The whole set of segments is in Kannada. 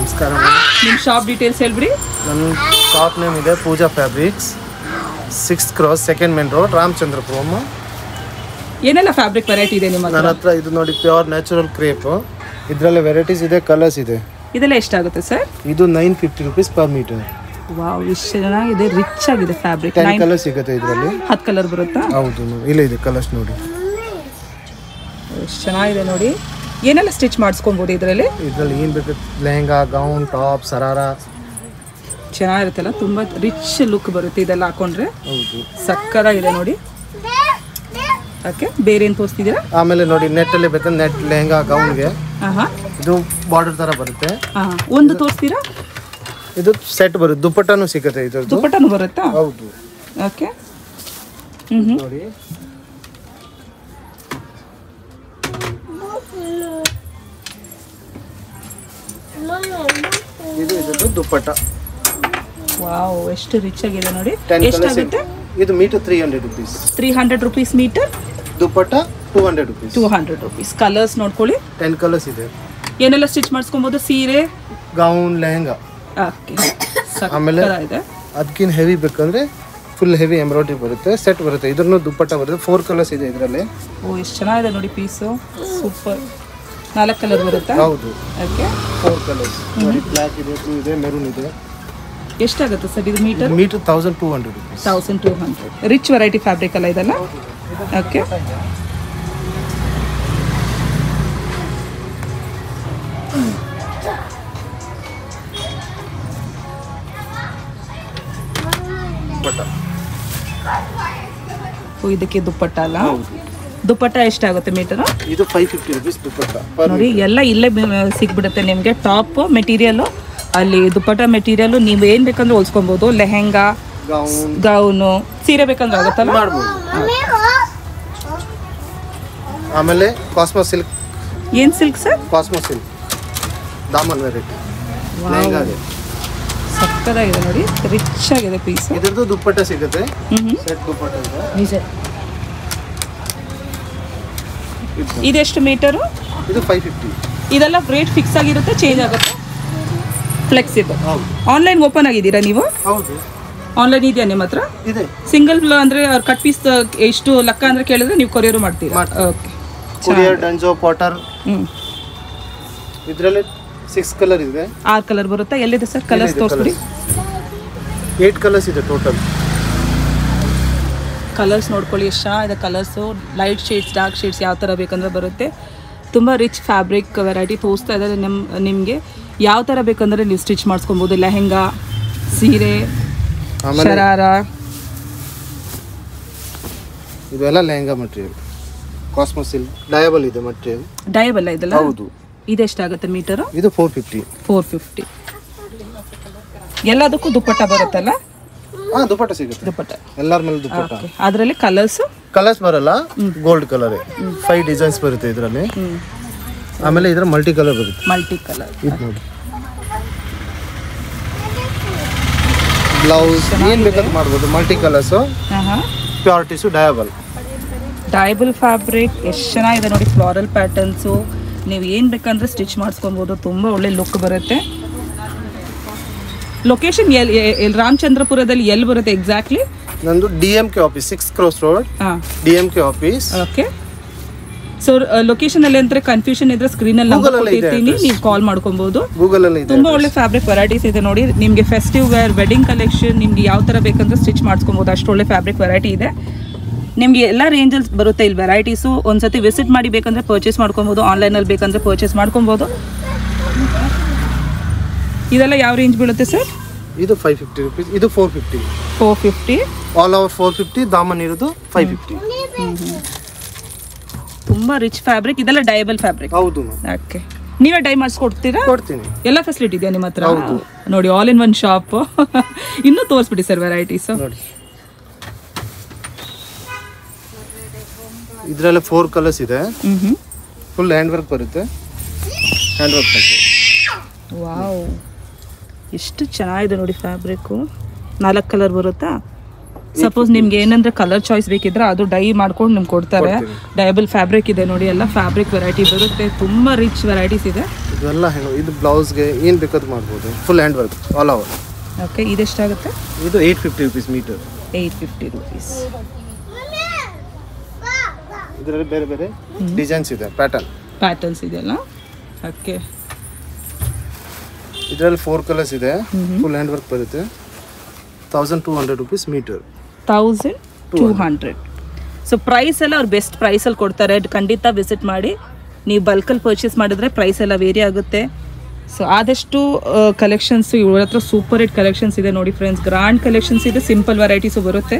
ನಮಸ್ಕಾರ. ನಿಮ್ಮ ಶಾಪ್ ಡೀಟೇಲ್ಸ್ ಹೇಳ್ಬಿಡಿ. ನನ್ನ ಶಾಪ್ ನೇಮ್ ಇದೆ Pooja fabrics, 6th Cross, 2nd Main Road, Ramachandrapuram. ಏನೆಲ್ಲ ಫ್ಯಾಬ್ರಿಕ್ ವೆರೈಟಿ ಇದೆ ನಿಮ್ಮ ನನ್ನ ಹತ್ರ? ಇದು ನೋಡಿ ಪ್ಯೂರ್ ನ್ಯಾಚುರಲ್ ಕ್ರೇಪ್. ಇದರಲ್ಲಿ ವೆರೈಟೀಸ್ ಇದೆ, ಕಲರ್ಸ್ ಇದೆ. ಇದೆಲ್ಲ ಎಷ್ಟಾಗುತ್ತೆ ಸರ್? ಇದು 950 rupees per meter. ವಾವ್, ಇಷ್ಟು ಚೆನ್ನಾಗಿದೆ, ರಿಚ್ ಆಗಿದೆ ಫ್ಯಾಬ್ರಿಕ್. 10 ಕಲರ್ ಸಿಗುತ್ತೆ ಇದರಲ್ಲಿ. 10 ಕಲರ್ ಬರುತ್ತಾ? ಹೌದು, ಇಲ್ಲ ಇದೆ ಕಲರ್ಸ್ ನೋಡಿ. ಎಷ್ಟು ಚೆನ್ನಾಗಿದೆ ನೋಡಿ. ಏನೆಲ್ಲ ಸ್ಟಿಚ್ ಮಾಡಿಸ್ಕೊಬೋದು ಇದರಲ್ಲಿ? ಏನು ಬೇಕು, ಲೆಹಂಗಾ, ಗೌನ್, ಟಾಪ್, ಸರಾರ. ಚೆನ್ನಾಗಿರುತ್ತಲ್ಲ, ತುಂಬ ರಿಚ್ ಲುಕ್ ಬರುತ್ತೆ ಇದೆಲ್ಲ ಹಾಕೊಂಡ್ರೆ. ಹೌದು, ಸಕ್ಕತ್ತಾಗಿದೆ ನೋಡಿ. ಓಕೆ, ಬೇರೆ ಏನು ತೋರಿಸ್ತಿದ್ದೀರಾ? ಆಮೇಲೆ ನೋಡಿ ನೆಟ್ಟಲ್ಲಿ ಬೇಕಾದ್ರೆ ನೆಟ್ ಲೆಹಂಗಾ, ಗೌನ್ಗೆ ಇದು ಬಾರ್ಡರ್ ಥರ ಬರುತ್ತೆ. ಒಂದು ತೋರಿಸ್ತೀರಾ? ಇದು ಸೆಟ್ ಬರುತ್ತೆ, ದುಪ್ಪಟ್ಟನೂ ಸಿಗುತ್ತೆ ಇದರದ್ದು. ದುಪ್ಪಟ್ಟನೂ ಬರುತ್ತಾ? ಹೌದು. ಓಕೆ, ನೋಡಿ ಇದು ಇದರದ್ದು ದುಪ್ಪಟ್ಟ. ವಾವ್, ಎಷ್ಟು ರಿಚ್ ಆಗಿದೆ ನೋಡಿ. 10 ಎಷ್ಟಾಗುತ್ತೆ ಇದು? Metre 300 rupees. 300 rupees metre. Dupatta 200 rupees. 200 rupees. Colours ನೋಡ್ಕೊಳ್ಳಿ, 10 ಕಲರ್ಸ್ ಇದೆ. ಏನೆಲ್ಲ ಸ್ಟಿಚ್ ಮಾಡಿಸ್ಕೊಬೋದು? ಸೀರೆ, ಗೌನ್, ಲೆಹಂಗಾ. ಓಕೆ, ಆಮೇಲೆ ಇದೆ. ಅದಕ್ಕಿಂತ ಹೆವಿ ಬೇಕಂದ್ರೆ ಫುಲ್ ಹೆವಿ ಎಂಬ್ರಾಯ್ಡ್ರಿ ಬರುತ್ತೆ, ಸೆಟ್ ಬರುತ್ತೆ. ಇದ್ರನ್ನು ದುಪ್ಪಟ್ಟ ಬರುತ್ತೆ. 4 ಕಲರ್ಸ್ ಇದೆ ಇದರಲ್ಲಿ. ಓ, ಎಷ್ಟು ಚೆನ್ನಾಗಿದೆ ನೋಡಿ ಪೀಸು, ಸೂಪರ್. 4 ಕಲರ್ ಬರುತ್ತಾ? ಹೌದು. ಓಕೆ, 4 ಕಲರ್ಸ್ ನೋಡಿ. ಬ್ಲ್ಯಾಕ್ ಇದೆ, ಬ್ಲೂ ಇದೆ, ಮೆರೂನ್ ಇದೆ. ಎಷ್ಟಾಗುತ್ತೆ ಸರ್ ಇದು metre? Metre 1200 rupees. 1200. Rich variety fabric ಅಲ್ಲ ಇದೆಲ್ಲ? ಓಕೆ, ಇದಕ್ಕೆ ದುಪ್ಪಟ್ಟ ಅಲ್ಲ? ದುಪ್ಪಟ್ಟ ಎಷ್ಟಾಗುತ್ತೆ ಮೀಟರ್? ಇದು 550 rupees ದುಪ್ಪಟ್ಟ. ನೋಡಿ, ಎಲ್ಲ ಇಲ್ಲೇ ಸಿಗ್ಬಿಡುತ್ತೆ ನಿಮಗೆ. ಟಾಪ್ ಮೆಟೀರಿಯಲ್, ಅಲ್ಲಿ ದುಪ್ಪಟ್ಟ ಮೆಟೀರಿಯಲ್ ನೀವು ಏನು ಬೇಕಂದ್ರೆ ಹೊಲ್ಸ್ಕೊಬೋದು. ಲೆಹೆಂಗಾ, ಗೌನು, ಸೀರೆ ಬೇಕಂದ್ರೆ ಆಗುತ್ತಲ್ಲ, ಮಾಡ್ಬೋದು. ಆಮೇಲೆ ಕಾಸ್ಮೋ ಸಿಲ್ಕ್. ಏನು ಸಿಲ್ಕ್ ಸರ್? ಕಾಸ್ಮೋ ಸಿಲ್ಕ್ ದಾಮನ್ ವೆರೈಟಿ ಲೆಹಂಗಾಗೆ. ಸಕ್ಕತ್ತಾಗಿದೆ ನೋಡಿ, ರಿಚ್ ಆಗಿದೆ ಪೀಸ್. ಇದ್ರದ್ದು ದುಪ್ಪಟ್ಟ ಸಿಗುತ್ತೆ, ಸೆಟ್ ದುಪ್ಪಟ್ಟ ಇದೆ. ಇದೆಷ್ಟು ಮೀಟರು? ಇದು 550. ಇದೆಲ್ಲ ರೇಟ್ ಫಿಕ್ಸ್ ಆಗಿರುತ್ತೆ, ಚೇಂಜ್ ಆಗುತ್ತೆ, ಫ್ಲೆಕ್ಸಿಬಲ್. ಆನ್ಲೈನ್ ಓಪನ್ ಆಗಿದ್ದೀರಾ ನೀವು? ಹೌದು, ಆನ್ಲೈನ್ ಇದೆಯಾ ನಿಮ್ಮ ಹತ್ರ? ಇದೆ. ಸಿಂಗಲ್ ಅಂದರೆ ಕಟ್ ಪೀಸ್ ಎಷ್ಟು ಲೆಕ್ಕ ಅಂದ್ರೆ ಕೇಳಿದ್ರೆ ನೀವು ಕೊರಿಯರ್ ಮಾಡ್ತೀರಾ? Okay, courier, Dunzo, Potter. ಇದರಲ್ಲಿ 6 ಕಲರ್ ಇದೆ. 6 ಕಲರ್ ಬರುತ್ತಾ? ಎಲ್ಲಿದೆ ಸರ್ ಕಲರ್ಸ್ ತೋರಿಸ್ಬಿಡಿ. 8 ಕಲರ್ಸ್ ಇದೆ ಟೋಟಲ್. ಕಲರ್ಸ್ ನೋಡ್ಕೊಳ್ಳಿ, ಎಷ್ಟು ಚೆನ್ನಾಗಿದೆ colours. Light shades, dark shades, ಯಾವ ಥರ ಬೇಕಂದ್ರೆ ಬರುತ್ತೆ. ತುಂಬ ರಿಚ್ ಫ್ಯಾಬ್ರಿಕ್ ವೆರೈಟಿ ತೋರಿಸ್ತಾ ಇದ್ದಾರೆ ನಿಮಗೆ. ಯಾವ ಥರ ಬೇಕಂದ್ರೆ ನೀವು ಸ್ಟಿಚ್ ಮಾಡಿಸ್ಕೊಬೋದು. ಲೆಹೆಂಗಾ, ಸೀರೆ, ಶರಾರ. ಇದೆಲ್ಲ ಲೆಹಂಗಾ ಮಟೀರಿಯಲ್. ಕಾಸ್ಮೋ ಸಿಲ್ಕ್ ಡಯಬಲ್ ಇದೆ ಮಟೀರಿಯಲ್. ಡಯಬಲ್ ಇದೆಲ್ಲ? ಹೌದು. ಇದೆಷ್ಟಾಗುತ್ತೆ ಮೀಟರು? ಇದು 450. 450. ಎಲ್ಲದಕ್ಕೂ ದುಪ್ಪಟ್ಟ ಬರುತ್ತಲ್ಲ? ದುಪ್ಪಟ್ಟ ಸಿಗುತ್ತೆ. ದುಪ್ಪಟ್ಟ ಎಲ್ಲರ ಮೇಲೆ ದುಪ್ಪಟ್ಟ. ಅದರಲ್ಲಿ ಕಲರ್ಸ್ ಬರಲ್ಲ, ಗೋಲ್ಡ್ ಕಲರ್ 5 ಡಿಸೈನ್ಸ್ ಬರುತ್ತೆ ಇದರಲ್ಲಿ. ಆಮೇಲೆ ಇದರ ಮಲ್ಟಿ ಕಲರ್ ಬರುತ್ತೆ. ಮಲ್ಟಿ ಕಲರ್ ಇದು ನೋಡಿ, ಬ್ಲೌಸ್ ಏನು ಬೇಕಾದ್ರೂ ಮಾಡ್ಬೋದು. Multi colours, purities, dyeable fabric. ಎಷ್ಟು ಚೆನ್ನಾಗಿದೆ ನೋಡಿ, ಫ್ಲಾರಲ್ ಪ್ಯಾಟರ್ನ್ಸು. ನೀವು ಏನು ಬೇಕಂದ್ರೆ ಸ್ಟಿಚ್ ಮಾಡಿಸ್ಕೊಬೋದು, ತುಂಬ ಒಳ್ಳೆ ಲುಕ್ ಬರುತ್ತೆ. ಲೊಕೇಶನ್ ರಾಮಚಂದ್ರಪುರದಲ್ಲಿ ಎಲ್ಲಿ ಬರುತ್ತೆ ಎಕ್ಸಾಕ್ಟ್ಲಿ? ನಂದು DMK office, 6th Cross Road, DMK office. Okay, so location ಅಲ್ಲಿ ಅಂದ್ರೆ ಕನ್ಫ್ಯೂಷನ್ ಇದ್ರೆ ಸ್ಕ್ರೀನಲ್ಲಿ ನಂಬರ್ ಕೊಟ್ಟಿರ್ತೀನಿ, ನೀವು ಕಾಲ್ ಮಾಡ್ಕೊಬಹುದು. ಗೂಗಲ್ ಅಲ್ಲಿ ಇದೆ. ತುಂಬಾ ಒಳ್ಳೆ ಫ್ಯಾಬ್ರಿಕ್ ವೆರೈಟೀಸ್ ಇದೆ ನೋಡಿ. ನಿಮಗೆ ಫೆಸ್ಟಿವ್ ವೇರ್, ವೆಡ್ಡಿಂಗ್ ಕಲೆಕ್ಷನ್, ನಿಮ್ಗೆ ಯಾವ ತರ ಬೇಕಂದ್ರೆ ಸ್ಟಿಚ್ ಮಾಡಿಸ್ಕೊಬಹುದು. ಅಷ್ಟು ಒಳ್ಳೆ ಫ್ಯಾಬ್ರಿಕ್ ವೆರೈಟಿ ಇದೆ. ನಿಮಗೆ ಎಲ್ಲ ರೇಂಜಲ್ಲಿ ಬರುತ್ತೆ ಇಲ್ಲಿ ವೆರೈಟೀಸು. ಒಂದ್ಸತಿ ವಿಸಿಟ್ ಮಾಡಿ ಬೇಕಂದ್ರೆ ಪರ್ಚೇಸ್ ಮಾಡ್ಕೊಬೋದು, ಆನ್ಲೈನಲ್ಲಿ ಬೇಕಂದ್ರೆ ಪರ್ಚೇಸ್ ಮಾಡ್ಕೊಬೋದು. ಇದೆಲ್ಲ ಯಾವ ರೇಂಜ್ ಬೀಳುತ್ತೆ ಸರ್? ಇದು 550 rupees, ಇದು 450. 450 ಆಲ್ ಓವರ್ 450. ದಾಮನ್ ಇರೋದು 550. ತುಂಬಾ ರಿಚ್ ಫ್ಯಾಬ್ರಿಕ್. ಇದೆಲ್ಲ ಡಯಬಲ್ ಫ್ಯಾಬ್ರಿಕ್? ಹೌದು. ಓಕೆ, ನೀವೇ ಡೈ ಮಾಡಿಸ್ಕೊಡ್ತೀರಾ? ಕೊಡ್ತೀನಿ. ಎಲ್ಲ ಫೆಸಿಲಿಟಿ ಇದೆಯಾ ನಿಮ್ಮ ಹತ್ರ? ನೋಡಿ, ಆಲ್ ಇನ್ ಒನ್ ಶಾಪ್. ಇನ್ನೂ ತೋರಿಸ್ಬಿಡಿ ಸರ್ ವೆರೈಟೀಸ್. ನೋಡಿ, ಇದರಲ್ಲಿ 4 ಕಲರ್ಸ್ ಇದೆ. ಫುಲ್ ಹ್ಯಾಂಡ್ ವರ್ಕ್ ಬರುತ್ತೆ. ಹ್ಯಾಂಡ್ ವರ್ಕ್ ಬರುತ್ತೆ. ವಾವ್, ಎಷ್ಟು ಚೆನ್ನಾಗಿದೆ ನೋಡಿ ಫ್ಯಾಬ್ರಿಕ್ಕು. 4 ಕಲರ್ ಬರುತ್ತಾ? ಸಪೋಸ್ ನಿಮ್ಗೆ ಏನಂದ್ರೆ ಕಲರ್ ಚಾಯ್ಸ್ ಬೇಕಿದ್ರೆ ಅದು ಡೈ ಮಾಡ್ಕೊಂಡು ನಿಮ್ಗೆ ಕೊಡ್ತಾರೆ. ಡಯಬಲ್ ಫ್ಯಾಬ್ರಿಕ್ ಇದೆ ನೋಡಿ, ಎಲ್ಲ ಫ್ಯಾಬ್ರಿಕ್ ವೆರೈಟಿ ಬರುತ್ತೆ, ತುಂಬಾ ರಿಚ್ ವೆರೈಟೀಸ್ ಇದೆ. ಇದೆಲ್ಲ ಇದು ಬ್ಲೌಸ್ಗೆ ಏನು ಬೇಕಾದ್ರೂ ಮಾಡ್ಬೋದು, full hand work all over. Okay, ಇದೆಷ್ಟಾಗುತ್ತೆ? ಇದು 850 rupees ಮೀಟರ್. 850 rupees. ಇದರಲ್ಲಿ ಬೇರೆ ಬೇರೆ ಡಿಸೈನ್ಸ್ ಇದೆ, ಪ್ಯಾಟರ್ನ್ಸ್ ಇದೆಯಲ್ಲ. ಓಕೆ, ಇದರಲ್ಲಿ 4 ಕಲರ್ಸ್ ಇದೆ, ಫುಲ್ ಹ್ಯಾಂಡ್ ವರ್ಕ್ ಬರುತ್ತೆ. 1200 rupees ಮೀಟರ್. 1200. ಸೊ ಪ್ರೈಸ್ ಎಲ್ಲ ಅವ್ರು ಬೆಸ್ಟ್ ಪ್ರೈಸಲ್ಲಿ ಕೊಡ್ತಾರೆ, ಖಂಡಿತ ವಿಸಿಟ್ ಮಾಡಿ. ನೀವು ಬಲ್ಕಲ್ಲಿ ಪರ್ಚೇಸ್ ಮಾಡಿದ್ರೆ ಪ್ರೈಸ್ ಎಲ್ಲ ವೇರಿ ಆಗುತ್ತೆ. ಸೊ ಆದಷ್ಟು ಕಲೆಕ್ಷನ್ಸು ಇವ್ರ ಹತ್ರ ಸೂಪರ್ ಹಿಟ್ ಕಲೆಕ್ಷನ್ಸ್ ಇದೆ ನೋಡಿ ಫ್ರೆಂಡ್ಸ್. ಗ್ರ್ಯಾಂಡ್ ಕಲೆಕ್ಷನ್ಸ್ ಇದೆ, ಸಿಂಪಲ್ ವೆರೈಟೀಸು ಬರುತ್ತೆ.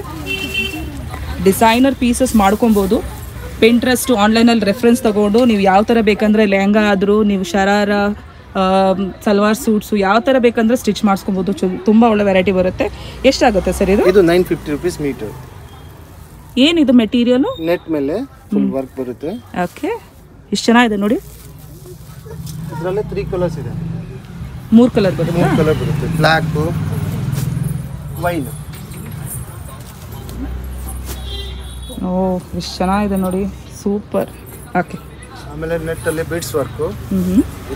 ಡಿಸೈನರ್ ಪೀಸಸ್ ಮಾಡ್ಕೊಬೋದು. ಪಿಂಟ್ರೆಸ್ಟು ಆನ್ಲೈನಲ್ಲಿ ರೆಫರೆನ್ಸ್ ತೊಗೊಂಡು ನೀವು ಯಾವ ಥರ ಬೇಕಂದರೆ ಲೆಹಂಗಾ ಆದರೂ, ನೀವು ಶರಾರ, ಸಲ್ವಾರ್ ಸೂಟ್ಸು ಯಾವ ಥರ ಬೇಕಂದ್ರೆ ಸ್ಟಿಚ್ ಮಾಡಿಸ್ಕೊಬೋದು. ತುಂಬ ಒಳ್ಳೆ ವೆರೈಟಿ ಬರುತ್ತೆ. ಎಷ್ಟಾಗುತ್ತೆ ಸರ್ ಇದು? ಇದು 950 rupees ಮೀಟರ್. ಏನಿದು ಮೆಟೀರಿಯಲು? ನೆಟ್ ಮೇಲೆ ಫುಲ್ ವರ್ಕ್ ಬರುತ್ತೆ. ಓಕೆ, ಇಷ್ಟು ಚೆನ್ನಾಗಿದೆ ನೋಡಿ. ಇದರಲ್ಲಿ 3 ಕಲರ್ಸ್ ಇದೆ. 3 ಕಲರ್ ಬರುತ್ತೆ. 3 ಕಲರ್ ಬರುತ್ತೆ, ಬ್ಲ್ಯಾಕ್, ವೈನ್. ಓಹ್, ಎಷ್ಟು ಚೆನ್ನಾಗಿದೆ ನೋಡಿ, ಸೂಪರ್. ಓಕೆ, ಆಮೇಲೆ ನೆಟ್ಟಲ್ಲಿ ಬೀಡ್ಸ್ ವರ್ಕು.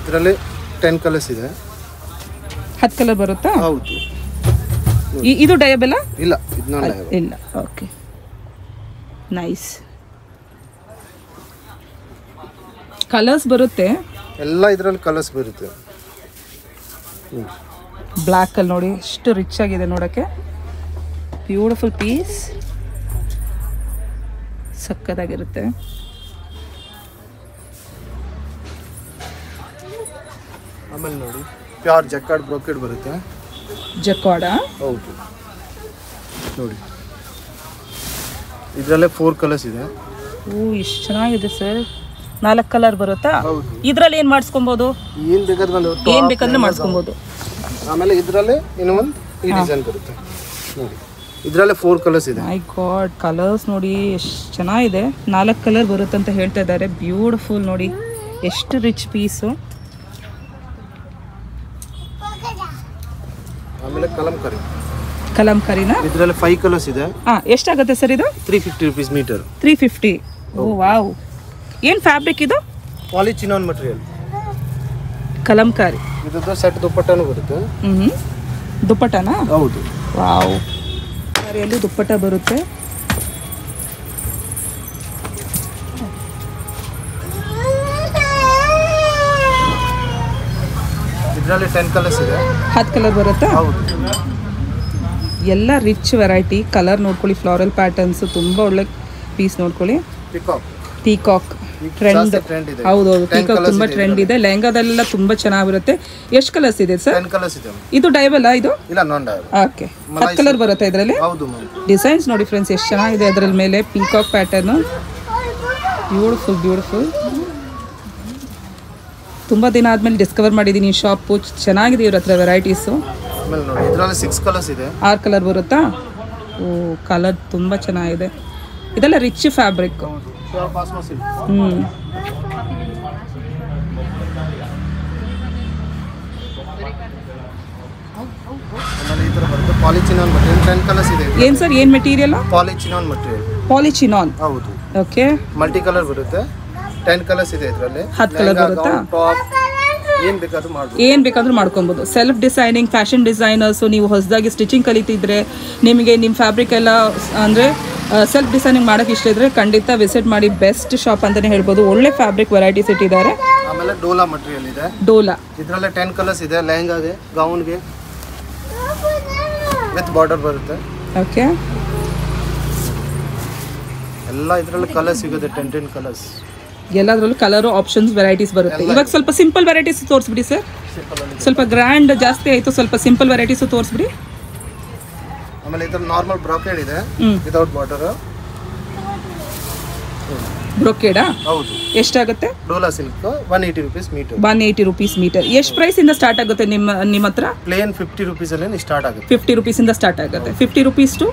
ಇದರಲ್ಲಿ 10 ಕಲರ್ಸ್ ಇದೆ. 10 ಕಲರ್ ಬರುತ್ತಾ? ಹೌದು. ಇದು ಡಯಬಲ್ಲ? ಇಲ್ಲ, ಇದು ನಾನ್ ಡಯಬಲ್. ಇಲ್ಲ. Okay, nice. ಕಲರ್ಸ್ ಬರುತ್ತೆ ಎಲ್ಲ, ಇದರಲ್ಲಿ ಕಲರ್ಸ್ ಬರುತ್ತೆ. ಬ್ಲ್ಯಾಕ್ ಅಲ್ಲಿ ನೋಡಿ ಎಷ್ಟು ರಿಚ್ ಆಗಿದೆ ನೋಡೋಕ್ಕೆ. ಬ್ಯೂಟಿಫುಲ್ ಪೀಸ್, ಸಕ್ಕತ್ತಾಗಿರುತ್ತೆ. ಆಮೇಲೆ ನೋಡಿ ಪ್ಯೂರ್ ಜಕಾರ್ಡ್ ಬ್ರೋಕೆಡ್ ಬರುತ್ತೆ. ಜಕಾರ್ಡ? ಹೌದು ನೋಡಿ, ಇದರಲ್ಲೇ 4 ಕಲರ್ಸ್ ಇದೆ. ಓ, ಎಷ್ಟು ಚೆನ್ನಾಗಿದೆ ಸರ್. 4 ಕಲರ್ ಬರುತ್ತಾ? ಇದರಲ್ಲಿ ಏನು ಮಾಡಿಸ್ಕೊಬೋದು? ಏನು ಬೇಕಾದ್ರೆ ಮಾಡಿಸ್ಕೊಬೋದು. ಆಮೇಲೆ ಇದರಲ್ಲೇ ಇನ್ನೂ ಒಂದು ಈ ಡಿಸೈನ್ ಬರುತ್ತೆ ನೋಡಿ. ಇದರಲ್ಲೇ 4 ಕಲರ್ಸ್ ಇದೆ. ಮೈ ಗಾಡ್, ಕಲರ್ಸ್ ನೋಡಿ ಎಷ್ಟು ಚೆನ್ನಾಗಿದೆ. 4 ಕಲರ್ ಬರುತ್ತೆ ಅಂತ ಹೇಳ್ತಾ ಇದ್ದಾರೆ. ಬ್ಯೂಟಿಫುಲ್ ನೋಡಿ, ಎಷ್ಟು ರಿಚ್ ಪೀಸು. ಆಮೇಲೆ ಕಲಂಕರಿನಾ? ಇದರಲ್ಲಿ 5 ಕಲರ್ಸ್ ಇದೆ. ಎಷ್ಟಾಗುತ್ತೆ ಸರ್ ಇದು? 350 rupees ಮೀಟರ್. 350. ಓ ವಾವ್, ಏನು ಫ್ಯಾಬ್ರಿಕ್ ಇದು? ಪಾಲಿಚಿನಾನ್ ಮಟೀರಿಯಲ್. ಕಲಂಕಾರಿ. ಇದು ಸೆಟ್ ದುಪ್ಪಟ್ಟನೂ ಬರುತ್ತೆ. ದುಪ್ಪಟ್ಟನಾ? ಹೌದು. ವಾವ್, ಸಾರಿಯಲ್ಲಿ ದುಪ್ಪಟ್ಟ ಬರುತ್ತೆ. ಇದರಲ್ಲಿ 10 ಕಲರ್ಸ್ ಇದೆ. 10 ಕಲರ್ ಬರುತ್ತಾ? ಹೌದು. ಎಲ್ಲ ರಿಚ್ ವೆರೈಟಿ. ಕಲರ್ ನೋಡ್ಕೊಳ್ಳಿ, ಫ್ಲಾರಲ್ ಪ್ಯಾಟರ್ನ್ಸ್, ತುಂಬ ಒಳ್ಳೆ ಪೀಸ್ ನೋಡ್ಕೊಳ್ಳಿ. Peacock trend. ಹೌದೌದು, ಪೀಕಾಕ್ ತುಂಬ ಟ್ರೆಂಡ್ ಇದೆ. ಲೆಹಂಗಾದಲ್ಲೆಲ್ಲ ತುಂಬ ಚೆನ್ನಾಗಿರುತ್ತೆ. ಎಷ್ಟು ಕಲರ್ಸ್ ಇದೆ ಸರ್? 10 ಕಲರ್ಸ್ ಇದೆ. ಇದು ಡೈಬಲ್ ಇದು? ಇಲ್ಲ, ನಾನ್ ಡೈಬಲ್. ಓಕೆ, 10 ಕಲರ್ ಬರುತ್ತೆ ಇದರಲ್ಲಿ. ಹೌದು. ಡಿಸೈನ್ಸ್ ನೋಡಿ ಫ್ರೆಂಡ್ಸ್, ಎಷ್ಟು ಚೆನ್ನಾಗಿದೆ ಅದರ ಮೇಲೆ. Peacock pattern, beautiful. ತುಂಬ ದಿನ ಆದಮೇಲೆ ಡಿಸ್ಕವರ್ ಮಾಡಿದ್ದೀನಿ ಈ ಶಾಪು. ಚೆನ್ನಾಗಿದೆ ಇವ್ರ ಹತ್ರ ವೆರೈಟೀಸು. ಆಮೇಲೆ ನೋಡಿ, ಇದರಲ್ಲಿ 6 ಕಲರ್ಸ್ ಇದೆ. 6 ಕಲರ್ ಬರುತ್ತಾ? ಓ, ಕಲರ್ ತುಂಬ ಚೆನ್ನಾಗಿದೆ. ಇದೆಲ್ಲ ರಿಚ್ ಫ್ಯಾಬ್ರಿಕ್. ಪಾಲಿಚಿನಾನ್ ಮಟೀರಿಯಲ್ 10 ಕಲರ್ಸ್ ಇದೆ. ಏನು ಸರ್, ಏನು ಮೆಟೀರಿಯಲ್? ಪಾಲಿಚಿನಾನ್ ಮಟೀರಿಯಲ್. ಪಾಲಿಚಿನಾನ್? ಹೌದು. ಓಕೆ, ಮಲ್ಟಿ ಕಲರ್ ಬರುತ್ತೆ. 10 ಕಲರ್ಸ್ ಇದೆ ಇದರಲ್ಲಿ. 10 ಕಲರ್ ಬರುತ್ತಾ? ಏನು ಬೇಕಾದ್ರೂ ಮಾಡ್ಕೊಬೋದು. ಸೆಲ್ಫ್ ಡಿಸೈನಿಂಗ್, ಫ್ಯಾಷನ್ ಡಿಸೈನರ್ಸು, ನೀವು ಹೊಸದಾಗಿ ಸ್ಟಿಚಿಂಗ್ ಕಲಿತಿದ್ರೆ, ನಿಮಗೆ ನಿಮ್ಮ ಫ್ಯಾಬ್ರಿಕ್ ಎಲ್ಲ ಅಂದರೆ ಸೆಲ್ಫ್ ಡಿಸೈನಿಂಗ್ ಮಾಡೋಕ್ಕೆ ಇಷ್ಟ ಇದ್ದರೆ ಖಂಡಿತ ವಿಸಿಟ್ ಮಾಡಿ. ಬೆಸ್ಟ್ ಶಾಪ್ ಅಂತಲೇ ಹೇಳ್ಬೋದು. ಒಳ್ಳೆ ಫ್ಯಾಬ್ರಿಕ್ ವೆರೈಟೀಸ್ ಇಟ್ಟಿದ್ದಾರೆ. ಆಮೇಲೆ ಡೋಲಾ ಮಟೀರಿಯಲ್ ಇದೆ. ಡೋಲಾ ಇದರಲ್ಲೇ 10 ಕಲರ್ಸ್ ಇದೆ. ಲೆಹಂಗಾಗೆ, ಗೌನ್ಗೆ ವಿತ್ ಬಾರ್ಡರ್ ಬರುತ್ತೆ. ಓಕೆ, ಎಲ್ಲ ಇದರಲ್ಲಿ ಕಲರ್ ಸಿಗುತ್ತೆ. 10 ಕಲರ್ಸ್. ಎಲ್ಲದರಲ್ಲೂ ಕಲರು ಆಪ್ಷನ್ಸ್ ವೆರೈಟೀಸ್ ಬರುತ್ತೆ. ಇವಾಗ ಸ್ವಲ್ಪ ಸಿಂಪಲ್ ವೆರೈಟೀಸ್ ತೋರಿಸ್ಬಿಡಿ ಸರ್. ಸ್ವಲ್ಪ ಗ್ರ್ಯಾಂಡ್ ಜಾಸ್ತಿ ಆಯಿತು, ಸ್ವಲ್ಪ ಸಿಂಪಲ್ ವೆರೈಟೀಸು ತೋರಿಸ್ಬಿಡಿ. ಆಮೇಲೆ ಇದರ ನಾರ್ಮಲ್ ಬ್ರಾಕೆಡ್ ಇದೆ, ವಿತೌಟ್ ಬಾರ್ಡರ್. ಬ್ರೊಕೇಡಾ? ಹೌದು. ಎಷ್ಟಾಗುತ್ತೆ? Dola silk 180 rupees metre. 180 rupees metre. ಎಷ್ಟು ಪ್ರೈಸಿಂದ ಸ್ಟಾರ್ಟ್ ಆಗುತ್ತೆ ನಿಮ್ಮ ಹತ್ರ? ಪ್ಲೇನ್ 50 rupees ಅಲ್ಲಿ ಸ್ಟಾರ್ಟ್ ಆಗುತ್ತೆ. 50 rupees ಇಂದ ಸ್ಟಾರ್ಟ್ ಆಗುತ್ತೆ. 50 rupees ಟು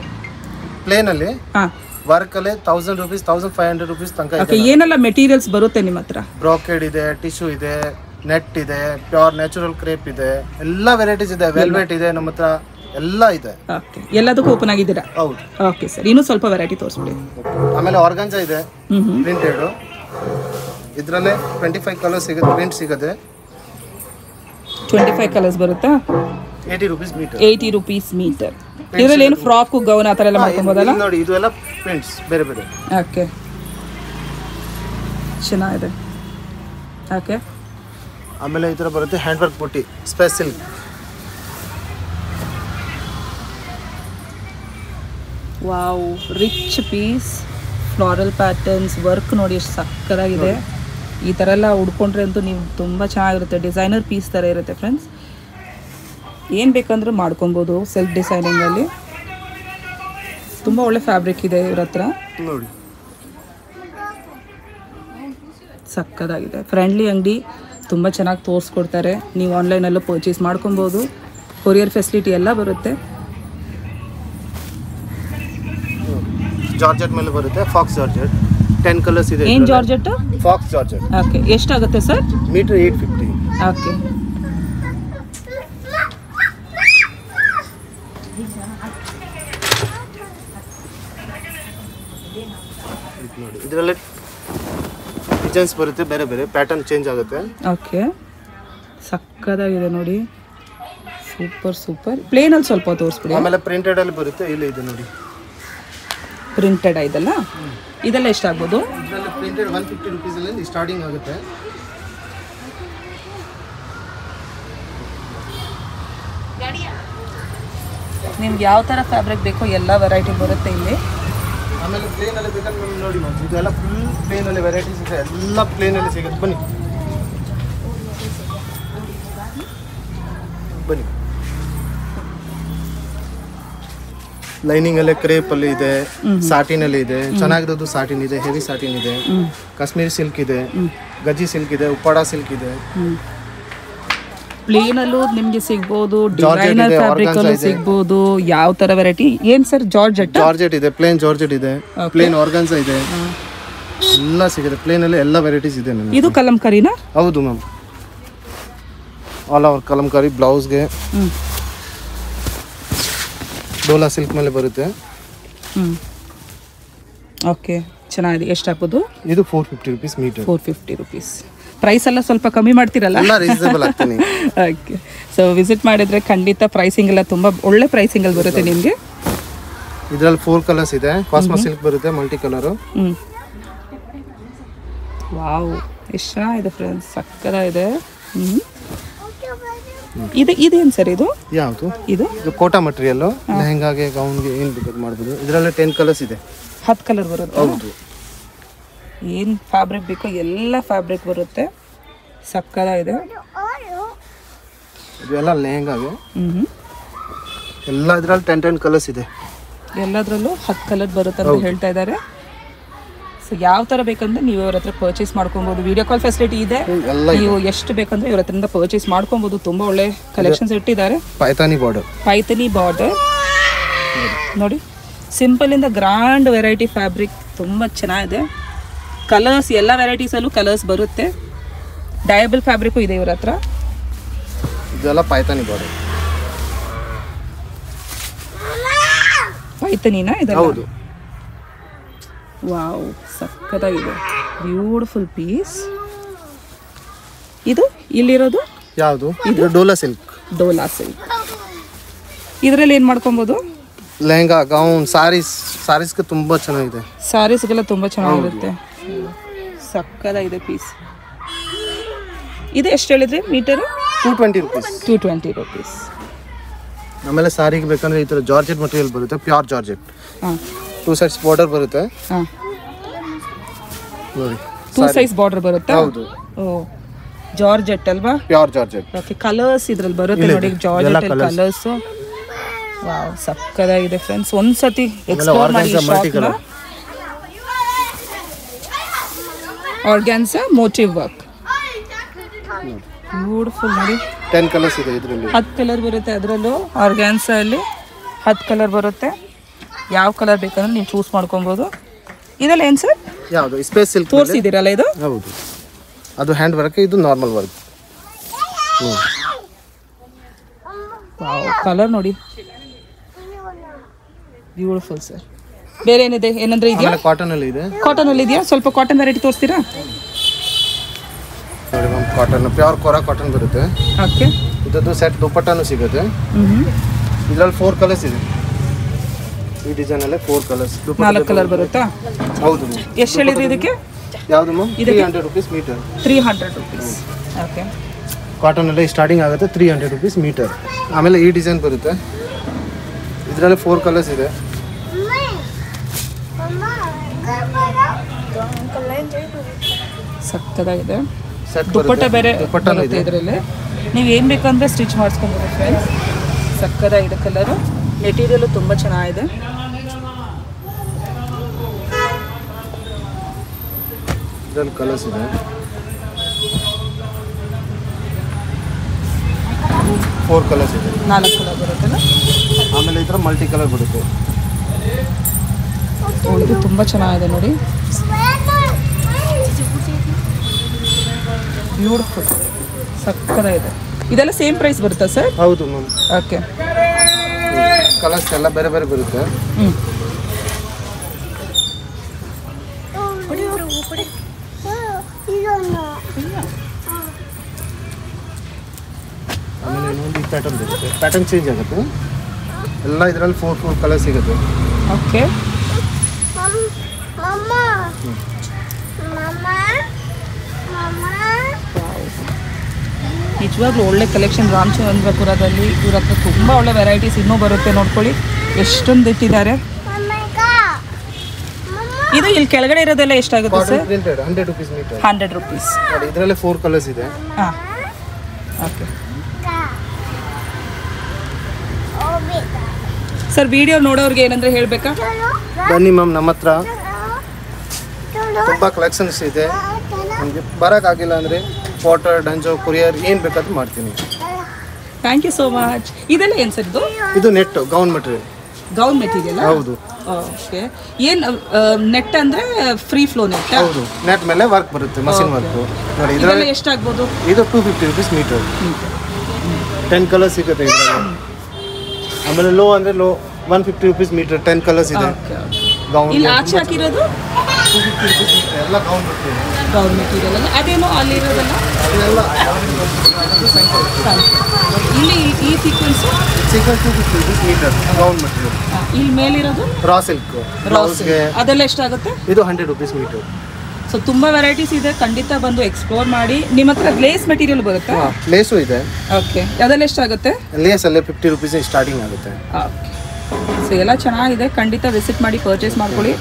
ಪ್ಲೇನ್ ಅಲ್ಲಿ. ಹಾಂ, ವರ್ಕ್ ಅಲ್ಲಿ 1000 rupees 1500 rupees ತನಕ ಇದೆ. ಓಕೆ, ಏನೆಲ್ಲ ಮೆಟೀರಿಯಲ್ಸ್ ಬರುತ್ತೆ ನಿಮ್ಮ ಹತ್ರ? ಬ್ರಾಕೆಡ್ ಇದೆ, ಟಿಶ್ಯೂ ಇದೆ, ನೆಟ್ ಇದೆ, ಪ್ಯೂರ್ ನ್ಯಾಚುರಲ್ ಕ್ರೇಪ್ ಇದೆ, ಎಲ್ಲ ವೆರೈಟೀಸ್ ಇದೆ. ವೆಲ್ವೆಟ್ ಇದೆ ನಮ್ಮ ಹತ್ರ. ಎಲ್ಲ ಇದೆ. ಓಕೆ, ಎಲ್ಲದಕ್ಕೂ ಓಪನ್ ಆಗಿದ್ದೀರಾ? ಹೌದು. ಓಕೆ ಸರ್, ಇನ್ನೂ ಸ್ವಲ್ಪ ವೆರೈಟಿ ತೋರಿಸ್ಬಿಡಿ. ಆಮೇಲೆ ಆರ್ಗನ್ಜಾ ಇದೆ ಪ್ರಿಂಟೆಡ್. ಇದರಲ್ಲೇ 25 ಕಲರ್ ಸಿಗುತ್ತೆ, ಪ್ರಿಂಟ್ ಸಿಗುತ್ತೆ. 25 ಕಲರ್ಸ್ ಬರುತ್ತಾ? 80 rupees ಮೀಟರ್. 80 rupees metre. ಇದರಲ್ಲಿ ಏನು ಫ್ರಾಕ್ ಗೌನ್ ಆ ಥರ ಎಲ್ಲ ಮಾಡ್ಕೊಬೋದಲ್ಲ? ನೋಡಿ ಇದು ಎಲ್ಲ ಪ್ರಿಂಟ್ಸ್ ಬೇರೆ ಬೇರೆ. ಓಕೆ, ಚೆನ್ನಾಗಿದೆ. ಓಕೆ, ಆಮೇಲೆ ಈ ಥರ ಬರುತ್ತೆ ಹ್ಯಾಂಡ್ ವರ್ಕ್ ಬುಟ್ಟಿ special. Wow, rich piece, floral patterns, work ನೋಡಿ ಎಷ್ಟು ಸಕ್ಕತ್ತಾಗಿದೆ. ಈ ಥರ ಎಲ್ಲ ಉಡ್ಕೊಂಡ್ರೆ ಅಂತೂ ನೀವು ತುಂಬ ಚೆನ್ನಾಗಿರುತ್ತೆ. ಡಿಸೈನರ್ ಪೀಸ್ ಥರ ಇರುತ್ತೆ ಫ್ರೆಂಡ್ಸ್. ಏನು ಬೇಕಂದ್ರೂ ಮಾಡ್ಕೊಬೋದು ಸೆಲ್ಫ್ ಡಿಸೈನಿಂಗಲ್ಲಿ. ತುಂಬ ಒಳ್ಳೆ ಫ್ಯಾಬ್ರಿಕ್ ಇದೆ ಇವ್ರ ಹತ್ರ ನೋಡಿ, ಸಕ್ಕತ್ತಾಗಿದೆ. ಫ್ರೆಂಡ್ಲಿ ಅಂಗಡಿ, ತುಂಬ ಚೆನ್ನಾಗಿ ತೋರಿಸ್ಕೊಡ್ತಾರೆ. ನೀವು ಆನ್ಲೈನಲ್ಲೂ ಪರ್ಚೇಸ್ ಮಾಡ್ಕೊಬೋದು. ಕೊರಿಯರ್ ಫೆಸಿಲಿಟಿ ಎಲ್ಲ ಬರುತ್ತೆ. ಜಾರ್ಜೆಟ್ ಮೇಲೆ ಬರುತ್ತೆ, ಫಾಕ್ಸ್ ಜಾರ್ಜೆಟ್. 10 ಕಲರ್ಸ್ ಇದೆ. ಏನು ಜಾರ್ಜೆಟ್? Fox georgette. ಓಕೆ, ಎಷ್ಟಾಗುತ್ತೆ ಸರ್? ಮೀಟರ್ 850. ಓಕೆ, ನೋಡಿ ಇದರಲ್ಲಿ ಡಿಸೈನ್ಸ್ ಬರುತ್ತೆ, ಬೇರೆ ಬೇರೆ ಪ್ಯಾಟರ್ನ್ ಚೇಂಜ್ ಆಗುತ್ತೆ. ಓಕೆ, ಸಕ್ಕತ್ತಾಗಿದೆ ನೋಡಿ, ಸೂಪರ್ ಸೂಪರ್. ಪ್ಲೇನಲ್ಲಿ ಸ್ವಲ್ಪ ತೋರಿಸ್ಬಿಡಿ. ಆಮೇಲೆ ಪ್ರಿಂಟೆಡ್ ಅಲ್ಲಿ ಬರುತ್ತೆ, ಇಲ್ಲಿ ಇದೆ ನೋಡಿ ಪ್ರಿಂಟೆಡ್ ಇದೆಲ್ಲ. ಇದೆಲ್ಲ ಎಷ್ಟಾಗ್ಬೋದು? ಇದರಲ್ಲಿ ಪ್ರಿಂಟೆಡ್ 150 rupees ಅಲ್ಲಿ ಸ್ಟಾರ್ಟಿಂಗ್ ಆಗುತ್ತೆ. ನಿಮ್ಗೆ ಯಾವ ಥರ ಫ್ಯಾಬ್ರಿಕ್ ಬೇಕೋ ಎಲ್ಲ ವೆರೈಟಿ ಬರುತ್ತೆ ಇಲ್ಲಿ. ಆಮೇಲೆ ಪ್ಲೇನ್ ಅಲ್ಲಿ ಬೇಕಂದ್ರೆ ನೋಡಿ ಮ್ಯಾಮ್, ಇದೆಲ್ಲ ಫುಲ್ ಪ್ಲೇನ್ ಅಲ್ಲಿ ವೆರೈಟೀಸ್ ಇದೆ, ಎಲ್ಲ ಪ್ಲೇನ್ ಅಲ್ಲಿ ಸಿಗುತ್ತೆ. ಬನ್ನಿ ಬನ್ನಿ. ಲೈನಿಂಗ್ ಅಲ್ಲೇ ಕ್ರೇಪ್ ಅಲ್ಲಿ ಇದೆ, ಸಾಟಿನ್ ಅಲ್ಲಿ ಇದೆ, ಚೆನ್ನಾಗಿರೋದು ಸಾಟಿನ್ ಇದೆ, ಹೆವಿ ಸಾಟಿನ್ ಇದೆ, ಕಾಶ್ಮೀರಿ ಸಿಲ್ಕ್ ಇದೆ, ಗಜ್ಜಿ ಸಿಲ್ಕ್ ಇದೆ, ಉಪ್ಪಾಡ ಸಿಲ್ಕ್ ಇದೆ. ಪ್ಲೇನಲ್ಲೂ ನಿಮಗೆ ಸಿಗ್ಬೋದು, ಡಿಸೈನರ್ ಫ್ಯಾಬ್ರಿಕ್ ಅಲ್ಲೂ ಸಿಗ್ಬೋದು. ಯಾವ ತರ ವೆರೈಟಿ? ಏನ್ ಸರ್? ಜಾರ್ಜೆಟ್? ಜಾರ್ಜೆಟ್ ಇದೆ, ಪ್ಲೇನ್ ಜಾರ್ಜೆಟ್ ಇದೆ, ಪ್ಲೇನ್ ಆರ್ಗನ್ಸಾ ಇದೆ, ಎಲ್ಲ ಸಿಗುತ್ತೆ. ಪ್ಲೇನ್ ಅಲ್ಲಿ ಎಲ್ಲ ವೆರೈಟೀಸ್ ಇದೆ ನಮಗೆ. ಇದು ಕಲಂಕರಿನಾ? ಹೌದು ಮ್ಯಾಮ್, ಆಲ್ ಓವರ್ ಕಲಂಕಾರಿ. ಬ್ಲೌಸ್ಗೆ ಡೋಲಾ ಸಿಲ್ಕ್ ಮೇಲೆ ಬರುತ್ತೆ. ಓಕೆ, ಚೆನ್ನಾಗಿದೆ. ಎಷ್ಟು ಹಾಕೋದು? ಇದು 450 rupees ಮೀಟರ್. 450 rupees. ಪ್ರೈಸ್ ಎಲ್ಲ ಸ್ವಲ್ಪ ಕಮ್ಮಿ ಮಾಡ್ತೀರಲ್ಲ? ಎಲ್ಲ ರೀಸನಬಲ್ ಆಗ್ತಾನೆ. ಓಕೆ, ಸೊ ವಿಸಿಟ್ ಮಾಡಿದ್ರೆ ಖಂಡಿತ ಪ್ರೈಸಿಂಗ್ ಎಲ್ಲ ತುಂಬ ಒಳ್ಳೆ ಪ್ರೈಸಿಂಗ್ ಅಲ್ಲಿ ಬರುತ್ತೆ ನಿಮಗೆ. ಇದರಲ್ಲಿ 4 ಕಲರ್ಸ್ ಇದೆ. ಕಾಸ್ಮೋ ಸಿಲ್ಕ್ ಬರುತ್ತೆ, ಮಲ್ಟಿ ಕಲರು. ವಾವ್, ಎಷ್ಟು ಚೆನ್ನಾಗಿದೆ ಫ್ರೆಂಡ್ಸ್, ಸಕ್ಕತ್ತಾಗಿದೆ. ಇದೇನು ಸರ್ ಇದು? ಯಾವುದು ಇದು? ಇದು ಕೋಟಾ ಮಟೀರಿಯಲ್, ಲೆಹಂಗಾಗೆ ಗೌನ್ಗೆ ಏನು ಬೇಕಾದ್ರೂ ಮಾಡ್ಬೋದು. ಇದರಲ್ಲಿ 10 ಕಲರ್ಸ್ ಇದೆ. 10 ಕಲರ್ ಬರುತ್ತೆ. ಹೌದು, ಏನು ಫ್ಯಾಬ್ರಿಕ್ ಬೇಕೋ ಎಲ್ಲ ಫ್ಯಾಬ್ರಿಕ್ ಬರುತ್ತೆ, ಸಕ್ಕತ್ತಾಗಿದೆ. ಇದೆಲ್ಲ ಲೆಹಂಗಾಗೆ ಎಲ್ಲ. ಇದರಲ್ಲಿ 10 ಕಲರ್ಸ್ ಇದೆ. ಎಲ್ಲದರಲ್ಲೂ 10 ಕಲರ್ ಬರುತ್ತೆ ಅಂತ ಹೇಳ್ತಾ ಇದ್ದಾರೆ. ಸೊ ಯಾವ ಥರ ಬೇಕಂದ್ರೆ ನೀವು ಇವ್ರ ಹತ್ರ ಪರ್ಚೇಸ್ ಮಾಡ್ಕೊಬೋದು. ವಿಡಿಯೋ ಕಾಲ್ ಫೆಸಿಲಿಟಿ ಇದೆ. ನೀವು ಎಷ್ಟು ಬೇಕಂದ್ರೆ ಇವ್ರ ಹತ್ರದಿಂದ ಪರ್ಚೇಸ್ ಮಾಡ್ಕೊಬೋದು. ತುಂಬ ಒಳ್ಳೆ ಕಲೆಕ್ಷನ್ಸ್ ಇಟ್ಟಿದ್ದಾರೆ. ಪೈತಾನಿ ಬಾರ್ಡರ್, ಪೈಥಾನಿ ಬಾರ್ಡರ್ ನೋಡಿ. ಸಿಂಪಲ್ ಇಂದ ಗ್ರ್ಯಾಂಡ್ ವೆರೈಟಿ ಫ್ಯಾಬ್ರಿಕ್ ತುಂಬ ಚೆನ್ನಾಗಿದೆ. ಕಲರ್ಸ್ ಎಲ್ಲ ವೆರೈಟೀಸಲ್ಲೂ ಕಲರ್ಸ್ ಬರುತ್ತೆ. ಡಯಬಲ್ ಫ್ಯಾಬ್ರಿಕ್ಕು ಇದೆ ಇವ್ರ ಹತ್ರ. ಇದೆಲ್ಲ ಪೈತಾನಿ ಬಾರ್ಡರ್. ಪೈಥಾನಿನಾ ಇದು? ಹೌದು. ವಾವ್, ಸಕ್ಕತ್ತಾಗಿದೆ. Beautiful piece. ಇದು ಇಲ್ಲಿರೋದು ಯಾವುದು? ಇದು ಡೋಲಾ ಸಿಲ್ಕ್. ಡೋಲಾ ಸಿಲ್ಕ್. ಇದರಲ್ಲಿ ಏನು ಮಾಡ್ಕೊಬೋದು? ಲೆಹಂಗಾ, ಗೌನ್, ಸಾರೀಸ್ಗೆ ತುಂಬ ಚೆನ್ನಾಗಿದೆ. ಸ್ಯಾರೀಸ್ಗೆಲ್ಲ ತುಂಬ ಚೆನ್ನಾಗಿರುತ್ತೆ. ಸಕ್ಕತ್ತಾಗಿದೆ ಪೀಸ್. ಇದು ಎಷ್ಟು ಹೇಳಿದ್ರಿ ಮೀಟರು? 220 rupees. 220 rupees. ಆಮೇಲೆ ಸಾರಿಗೆ ಬೇಕಂದ್ರೆ ಈ ಥರ ಜಾರ್ಜೆಟ್ ಮಟೀರಿಯಲ್ ಬರುತ್ತೆ, ಪ್ಯೂರ್ ಜಾರ್ಜೆಟ್. ಹಾಂ, 2 sides ಬಾರ್ಡರ್ ಬರುತ್ತೆ. ಹಾಂ, ನೋಡಿ 2 sides ಬಾರ್ಡರ್ ಬರುತ್ತೆ. ಹೌದು. ಓ, ಜಾರ್ಜೆಟ್ ಅಲ್ವಾ? Pure georgette. ಓಕೆ, ಕಲರ್ಸ್ ಇದ್ರಲ್ಲಿ ಬರುತ್ತೆ ನೋಡಿ. Georgette colours. ವಾವ್, ಸಕ್ಕತ್ತಾಗಿದೆ ಫ್ರೆಂಡ್ಸ್. ಒಂದ್ಸತಿ ಎಕ್ಸ್ಪ್ಲೋರ್ ಮಾಡಿ ಶಾಪ್ನ. ಆರ್ಗ್ಯಾನ್ಸಾ ಮೋಟಿವ್ ವರ್ಕ್, ಬ್ಯೂಟಿಫುಲ್ ನೋಡಿ. 10 ಕಲರ್ಸ್ ಇದೆ ಇದರಲ್ಲಿ. 10 ಕಲರ್ ಬರುತ್ತೆ ಅದರಲ್ಲೂ. ಆರ್ಗ್ಯಾನ್ಸಾ ಅಲ್ಲಿ 10 ಕಲರ್ ಬರುತ್ತೆ. ಯಾವ ಕಲರ್ ಬೇಕಂದ್ರೆ ನೀವು ಚೂಸ್ ಮಾಡ್ಕೊಬೋದು. ಇದೆಲ್ಲ ಏನು ಸರ್? ಯಾವುದು? ಸ್ಪೇಸ್ ಸಿಲ್ಕ್ ತೋರಿಸಿದ್ದೀರಲ್ಲ ಇದು? ಹೌದು, ಅದು ಹ್ಯಾಂಡ್ ವರ್ಕ್, ಇದು ನಾರ್ಮಲ್ ವರ್ಕ್. ಕಲರ್ ನೋಡಿ ಬ್ಯೂಟಿಫುಲ್ ಸರ್. ಬೇರೆ ಏನಿದೆ, ಏನಂದ್ರೆ ಇದೆಯಾ? ಕಾಟನ್ ಅಲ್ಲಿ ಇದೆ. ಕಾಟನ್ ಅಲ್ಲಿ ಇದೆಯಾ? ಸ್ವಲ್ಪ ಕಾಟನ್ ವೆರೈಟಿ ತೋರಿಸ್ತೀರಾ? ನೋಡಿ ma'am, cotton pure kora cotton ಬರುತ್ತೆ. ಓಕೆ. ಇದದ್ದು ಸೆಟ್ ದುಪ್ಪಟ್ಟನೂ ಸಿಗುತ್ತೆ. ಇದರಲ್ಲಿ 4 ಕಲರ್ಸ್ ಇದೆ. ಈ ಡಿಸೈನ್ ಅಲ್ಲೇ 4 ಕಲರ್ಸ್. 4 ಕಲರ್ ಬರುತ್ತಾ? ಹೌದು. ಎಷ್ಟು ಹೇಳಿದ್ರಿ ಇದಕ್ಕೆ? ಯಾವುದು ma'am? 300 rupees metre. 300 rupees. Okay. Cotton ಅಲ್ಲಿ ಸ್ಟಾರ್ಟಿಂಗ್ ಆಗುತ್ತೆ 300 rupees ಮೀಟರ್. ಆಮೇಲೆ ಈ ಡಿಸೈನ್ ಬರುತ್ತೆ. ಇದರಲ್ಲಿ 4 ಕಲರ್ಸ್ ಇದೆ. ಸಕ್ಕತ್ತಾಗಿದೆ. ದುಪ್ಪಟ್ಟ ಬೇರೆ ಬರುತ್ತೆ ಇದರಲ್ಲಿ. ನೀವು ಏನು ಬೇಕಂದ್ರೆ ಸ್ಟಿಚ್ ಮಾಡಿಸ್ಕೊಬೋದು ಫ್ರೆಂಡ್ಸ್. ಸಕ್ಕತ್ತಾಗಿದೆ ಕಲರು. ಮೆಟೀರಿಯಲು ತುಂಬ ಚೆನ್ನಾಗಿದೆ. ಇದರಲ್ಲಿ ಕಲರ್ಸ್ ಇದೆ. 4 ಕಲರ್ಸ್ ಇದೆ. 4 ಕಲರ್ ಬರುತ್ತಲ್ಲ. ಆಮೇಲೆ ಈ ಥರ ಮಲ್ಟಿ ಕಲರ್ ಬರುತ್ತೆ. ಇದು ತುಂಬ ಚೆನ್ನಾಗಿದೆ ನೋಡಿ. ಬ್ಯೂಟಿಫುಲ್, ಸಕ್ಕತ್ತಾಗಿದೆ. ಇದೆಲ್ಲ ಸೇಮ್ ಪ್ರೈಸ್ ಬರುತ್ತಾ ಸರ್? ಹೌದು ಮ್ಯಾಮ್. ಓಕೆ. ಕಲರ್ಸ್ ಎಲ್ಲ ಬೇರೆ ಬೇರೆ ಬರುತ್ತೆ. ಆಮೇಲೆ ಇನ್ನೊಂದು ಪ್ಯಾಟರ್ನ್ ಬರುತ್ತೆ. ಪ್ಯಾಟರ್ನ್ ಚೇಂಜ್ ಆಗುತ್ತೆ. ಎಲ್ಲ ಇದರಲ್ಲಿ 4 ಕಲರ್ ಸಿಗುತ್ತೆ. ಓಕೆ. ನಿಜವಾಗ್ಲೂ ಒಳ್ಳೆ ಕಲೆಕ್ಷನ್ ರಾಮಚಂದ್ರಪುರದಲ್ಲಿ. ಇವ್ರ ಹತ್ರ ತುಂಬ ಒಳ್ಳೆ ವೆರೈಟೀಸ್ ಇನ್ನೂ ಬರುತ್ತೆ. ನೋಡ್ಕೊಳ್ಳಿ ಎಷ್ಟೊಂದು ಇಟ್ಟಿದ್ದಾರೆ. ಇದು ಇಲ್ಲಿ ಕೆಳಗಡೆ ಇರೋದೆಲ್ಲ ಎಷ್ಟಾಗುತ್ತೆ ಸರ್? 100 rupees metre. 100 rupees. ನೋಡಿ ಇದರಲ್ಲಿ 4 ಕಲರ್ಸ್ ಇದೆ. ಹಾಂ, ಓಕೆ ಸರ್. ವಿಡಿಯೋ ನೋಡೋರಿಗೆ ಏನಂದ್ರೆ ಹೇಳಬೇಕಾ? ಬನ್ನಿ ಮ್ಯಾಮ್, ನಮ್ಮ ಹತ್ರ ತುಂಬ ಕಲೆಕ್ಷನ್ಸ್ ಇದೆ. ನಮಗೆ ಬರೋಕ್ಕಾಗಿಲ್ಲ ಅಂದರೆ ವಾಟರ್, ಡಂಜೋ, ಕೊರಿಯರ್ ಏನು ಬೇಕಾದ್ರೂ ಮಾಡ್ತೀನಿ. Thank you so much. ಇದೆಲ್ಲ ಏನು ಸರ್ ಇದು? ಇದು net gown material. Gown material? ಹೌದು. ಓಕೆ. ಏನು ನೆಟ್ ಅಂದರೆ ಫ್ರೀ ಫ್ಲೋ ನೆಟ್? ಹೌದು. ನೆಟ್ ಮೇಲೆ ವರ್ಕ್ ಬರುತ್ತೆ, ಮಷಿನ್ ವರ್ಕ್. ನೋಡಿ ಇದರಲ್ಲಿ ಎಷ್ಟಾಗ್ಬೋದು? ಇದು 250 rupees ಮೀಟರ್. 10 ಕಲರ್ಸ್ ಸಿಗುತ್ತೆ ಇದರಲ್ಲಿ. ಆಮೇಲೆ ಲೋ ಅಂದರೆ ಲೋ 150 rupees ಮೀಟರ್. 10 ಕಲರ್ಸ್ ಇದೆ. ಗೌನ್ ಇಲ್ಲಿ ಆಚೆ ಹಾಕಿರೋದು 250 rupees ಮೀಟರ್. ಎಲ್ಲ ಗೌನ್ ಮೆಟೀರಿಯಲ್. ಗೌನ್ ಮೆಟೀರಿಯಲ್ ಅಲ್ಲ, ಅದೇನೋ ಅಲ್ಲಿರೋದಲ್ಲ. ಇಲ್ಲಿ ಈ sequence 250 rupees metre gown material. ಇಲ್ಲಿ ಮೇಲಿರೋದು ರಾ ಸಿಲ್ಕ್ ಬ್ಲೌಸ್ಗೆ. ಅದೆಲ್ಲ ಎಷ್ಟಾಗುತ್ತೆ? ಇದು 100 rupees ಮೀಟರ್. ಸೊ ತುಂಬ ವೆರೈಟೀಸ್ ಇದೆ. ಖಂಡಿತ ಬಂದು ಎಕ್ಸ್ಪ್ಲೋರ್ ಮಾಡಿ. ನಿಮ್ಮ ಹತ್ರ ಲೇಸ್ ಮೆಟೀರಿಯಲ್ ಬರುತ್ತೆ? ಲೇಸು ಇದೆ. ಓಕೆ. ಅದೆಲ್ಲ ಎಷ್ಟಾಗುತ್ತೆ? ಲೇಸ್ ಅಲ್ಲೇ 50 rupees ಸ್ಟಾರ್ಟಿಂಗ್ ಆಗುತ್ತೆ. ಓಕೆ. ಸೊ ಎಲ್ಲ ಚೆನ್ನಾಗಿದೆ. ಖಂಡಿತ ವಿಸಿಟ್ ಮಾಡಿ ಪರ್ಚೇಸ್ ಮಾಡ್ಕೊಳ್ಳಿ.